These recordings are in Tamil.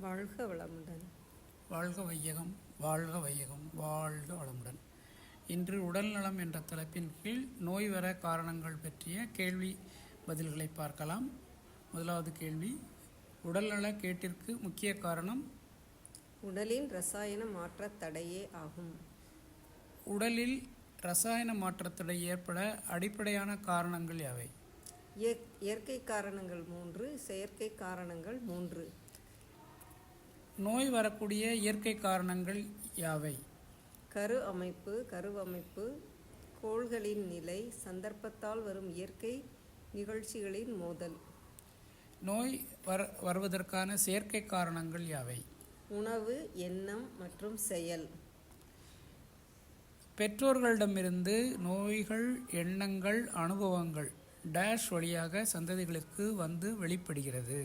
வாழ்க வளமுடன். வாழ்க வையகம், வாழ்க வையகம், வாழ்க வளமுடன். இன்று உடல்நலம் என்ற தலைப்பின் கீழ் நோய் வர காரணங்கள் பற்றிய கேள்வி பதில்களை பார்க்கலாம். முதலாவது கேள்வி, உடல்நல கேட்டிற்கு முக்கிய காரணம் உடலின் இரசாயன மாற்ற தடையே ஆகும். உடலில் இரசாயன மாற்றத்தடை ஏற்பட அடிப்படையான காரணங்கள் யாவை? இயற்கை காரணங்கள் 3, செயற்கை காரணங்கள் 3. நோய் வரக்கூடிய இயற்கை காரணங்கள் யாவை? கருவமைப்பு, கோள்களின் நிலை, சந்தர்ப்பத்தால் வரும் இயற்கை நிகழ்ச்சிகளின் மோதல். நோய் வருவதற்கான செயற்கை காரணங்கள் யாவை? உணவு, எண்ணம் மற்றும் செயல். பெற்றோர்களிடமிருந்து நோய்கள், எண்ணங்கள், அனுபவங்கள் டேஷ் வழியாக சந்ததிகளுக்கு வந்து வெளிப்படுகிறது.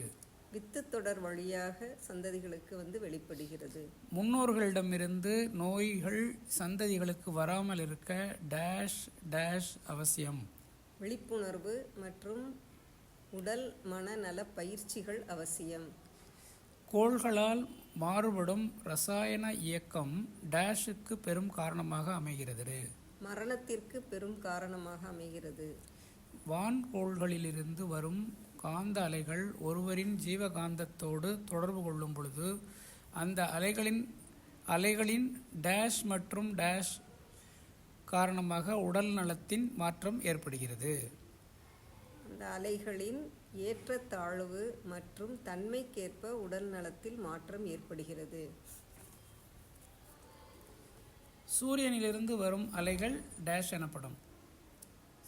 வித்து தொடர் வழியாக சந்ததிகளுக்கு வந்து வெளிப்படுகிறது. முன்னோர்களிடமிருந்து நோய்கள் சந்ததிகளுக்கு வராமல் இருக்க டேஷ் டேஷ் அவசியம். விழிப்புணர்வு மற்றும் உடல் மனநல பயிற்சிகள் அவசியம். கோள்களால் மாறுபடும் இரசாயன இயக்கம் டேஷுக்கு பெரும் காரணமாக அமைகிறது. மரணத்திற்கு பெரும் காரணமாக அமைகிறது. வான்கோள்களிலிருந்து வரும் காந்த அலைகள் ஒருவரின் ஜீவகாந்தத்தோடு தொடர்பு கொள்ளும் பொழுது அந்த அலைகளின் டேஷ் மற்றும் டேஷ் காரணமாக உடல் நலத்தின் மாற்றம் ஏற்படுகிறது. அந்த அலைகளின் ஏற்றத்தாழ்வு மற்றும் தன்மைக்கேற்ப உடல் நலத்தில் மாற்றம் ஏற்படுகிறது. சூரியனிலிருந்து வரும் அலைகள் டேஷ் எனப்படும்.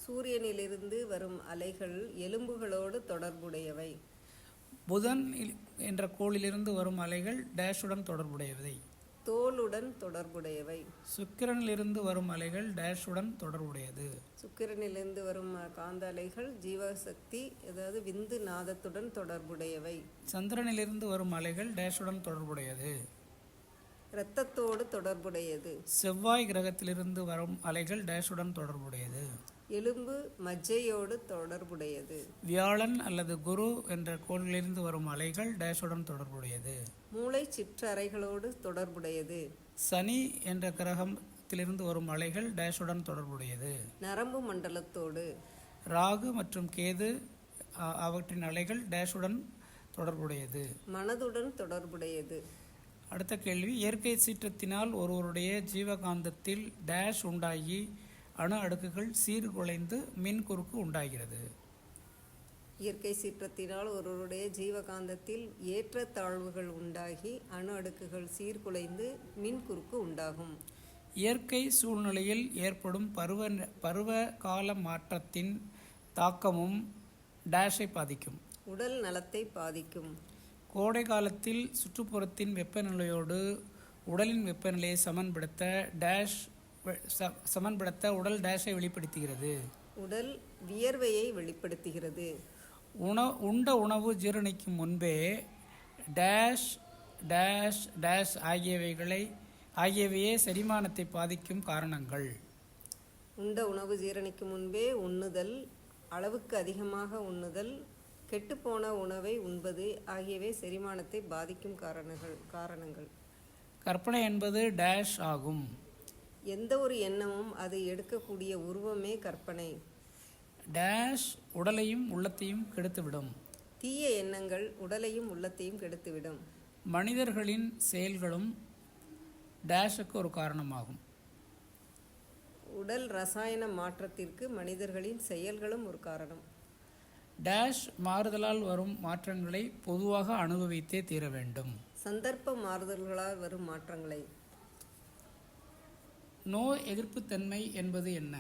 சூரியனிலிருந்து வரும் அலைகள் எலும்புகளோடு தொடர்புடையவை. புதன் என்ற கோளிலிருந்து வரும் அலைகள் டேஷுடன் தொடர்புடையவை. தோலுடன் தொடர்புடையவை. சுக்கிரனிலிருந்து வரும் அலைகள் டேஷுடன் தொடர்புடையது. சுக்கிரனிலிருந்து வரும் காந்த அலைகள் ஜீவசக்தி, அதாவது விந்து நாதத்துடன் தொடர்புடையவை. சந்திரனிலிருந்து வரும் அலைகள் டேஷுடன் தொடர்புடையது. இரத்தத்தோடு தொடர்புடையது. செவ்வாய் கிரகத்திலிருந்து வரும் அலைகள் டேஷுடன் தொடர்புடையது. எலும்பு மஜ்ஜையோடு தொடர்புடையது. வியாழன் அல்லது குரு என்ற கோள்களிலிருந்து வரும் அலைகள் டேஷுடன் தொடர்புடையது. மூளை சிற்றறைகளோடு தொடர்புடையது. சனி என்ற கிரகத்திலிருந்து வரும் அலைகள் டேஷுடன் தொடர்புடையது. நரம்பு மண்டலத்தோடு. ராகு மற்றும் கேது அவற்றின் அலைகள் டேஷுடன் தொடர்புடையது. மனதுடன் தொடர்புடையது. அடுத்த கேள்வி, இயற்கை சீற்றத்தினால் ஒருவருடைய ஜீவகாந்தத்தில் டேஷ் உண்டாகி அணு அடுக்குகள் சீர்குலைந்து மின் குறுக்கு உண்டாகிறது. இயற்கை சீற்றத்தினால் ஒருவருடைய ஜீவகாந்தத்தில் ஏற்றத்தாழ்வுகள் உண்டாகி அணு அடுக்குகள் சீர்குலைந்து மின் குறுக்கு உண்டாகும். இயற்கை சூழ்நிலையில் ஏற்படும் பருவ கால மாற்றத்தின் தாக்கமும் டேஷை பாதிக்கும். உடல் நலத்தை பாதிக்கும். கோடை காலத்தில் சுற்றுப்புறத்தின் வெப்பநிலையோடு உடலின் வெப்பநிலையை சமன்படுத்த உடல் டேஷை வெளிப்படுத்துகிறது. உடல் வியர்வையை வெளிப்படுத்துகிறது. உண்ட உணவு ஜீரணிக்கும் முன்பே டேஷ் டேஷ் டேஷ் ஆகியவையே செரிமானத்தை பாதிக்கும் காரணங்கள். உண்ட உணவு ஜீரணிக்கும் முன்பே உண்ணுதல், அளவுக்கு அதிகமாக உண்ணுதல், கெட்டுப்போன உணவை உண்பது ஆகியவை செரிமானத்தை பாதிக்கும் காரணங்கள். கற்பனை என்பது டேஷ் ஆகும். எந்த ஒரு எண்ணமும் அது எடுக்கக்கூடிய உருவமே கற்பனை. டேஷ் உடலையும் உள்ளத்தையும் கெடுத்துவிடும். தீய எண்ணங்கள் உடலையும் உள்ளத்தையும் கெடுத்துவிடும். மனிதர்களின் செயல்களும் டேஷுக்கு ஒரு காரணமாகும். உடல் ரசாயன மாற்றத்திற்கு மனிதர்களின் செயல்களும் ஒரு காரணம். டேஷ் மாறுதலால் வரும் மாற்றங்களை பொதுவாக அனுபவித்தே தீர வேண்டும். சந்தர்ப்ப மாறுதல்களால் வரும் மாற்றங்களை. நோய் எதிர்ப்புத்தன்மை என்பது என்ன?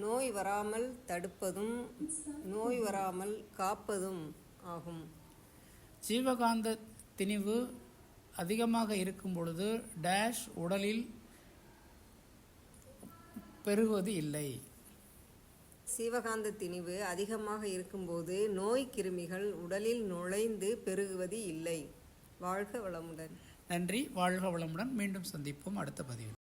நோய் வராமல் தடுப்பதும் நோய் வராமல் காப்பதும் ஆகும். ஜீவகாந்த திணிவு அதிகமாக இருக்கும் பொழுது டேஷ் உடலில் பெருகுவது இல்லை. சீவகாந்த திணிவு அதிகமாக இருக்கும்போது நோய் கிருமிகள் உடலில் நுழைந்து பெருகுவது இல்லை. வாழ்க வளமுடன். நன்றி. வாழ்க வளமுடன். மீண்டும் சந்திப்போம் அடுத்த பதிவில்.